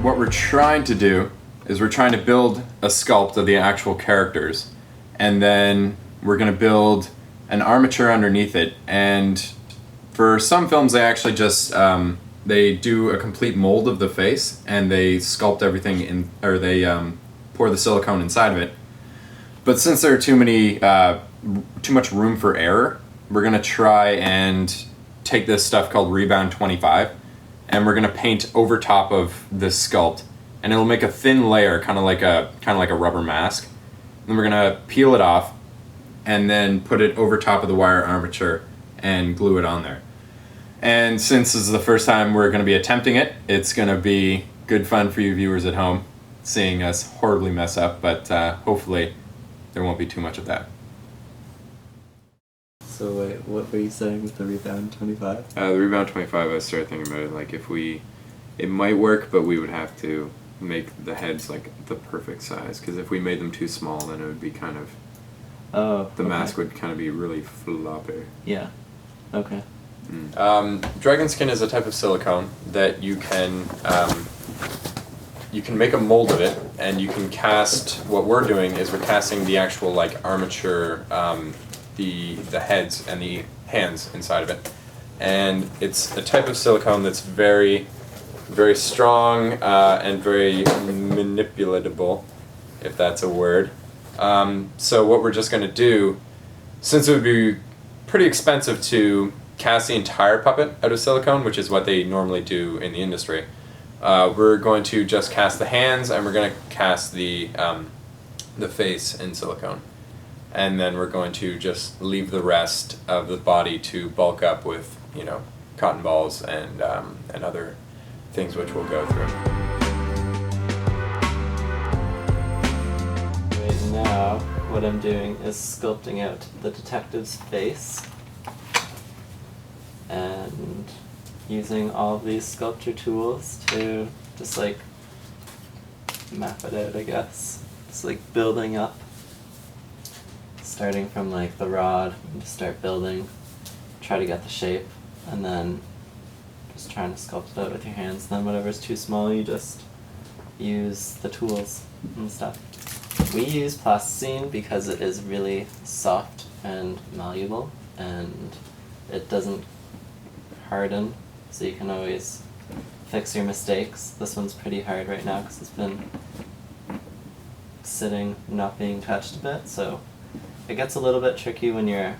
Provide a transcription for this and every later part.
what we're trying to do is we're trying to build a sculpt of the actual characters, and then we're going to build an armature underneath it. And for some films, they actually just they do a complete mold of the face and they sculpt everything in, or they pour the silicone inside of it. But since there are too much room for error, we're going to try and take this stuff called Rebound 25, and we're going to paint over top of this sculpt, and it'll make a thin layer, kind of like a rubber mask. Then we're going to peel it off and then put it over top of the wire armature and glue it on there. And since this is the first time we're going to be attempting it, it's going to be good fun for you viewers at home seeing us horribly mess up, but hopefully there won't be too much of that. So wait, what were you saying with the Rebound 25? The Rebound 25, I started thinking about it, like it might work, but we would have to make the heads like the perfect size, because if we made them too small, then it would be kind of, the mask would kind of be really floppy. Yeah, okay. Dragon skin is a type of silicone that you can make a mold of it, and you can cast. What we're doing is we're casting the actual like armature, the heads and the hands inside of it, and it's a type of silicone that's very, very strong and very manipulatable, if that's a word. So what we're just going to do, since it would be pretty expensive to cast the entire puppet out of silicone, which is what they normally do in the industry, we're going to just cast the hands, and we're going to cast the face in silicone, and then we're going to just leave the rest of the body to bulk up with, you know, cotton balls and other things which we'll go through. Right now, what I'm doing is sculpting out the detective's face and using all of these sculpture tools to just like map it out, I guess. Just like building up, starting from like the rod, and just start building, try to get the shape, and then just trying to sculpt it out with your hands. Then whatever's too small, you just use the tools and stuff. We use plasticine because it is really soft and malleable, and it doesn't harden, so you can always fix your mistakes. This one's pretty hard right now because it's been sitting, not being touched a bit, so it gets a little bit tricky when you're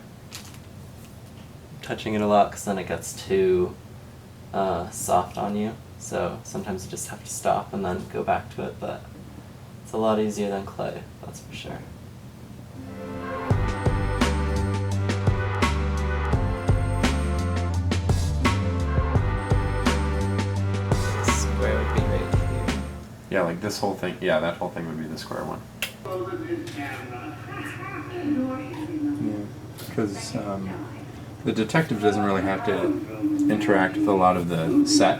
touching it a lot, because then it gets too soft on you, so sometimes you just have to stop and then go back to it, but it's a lot easier than clay, that's for sure. Square would be right here. Yeah, like this whole thing. Yeah, that whole thing would be the square one. Yeah, because the detective doesn't really have to interact with a lot of the set,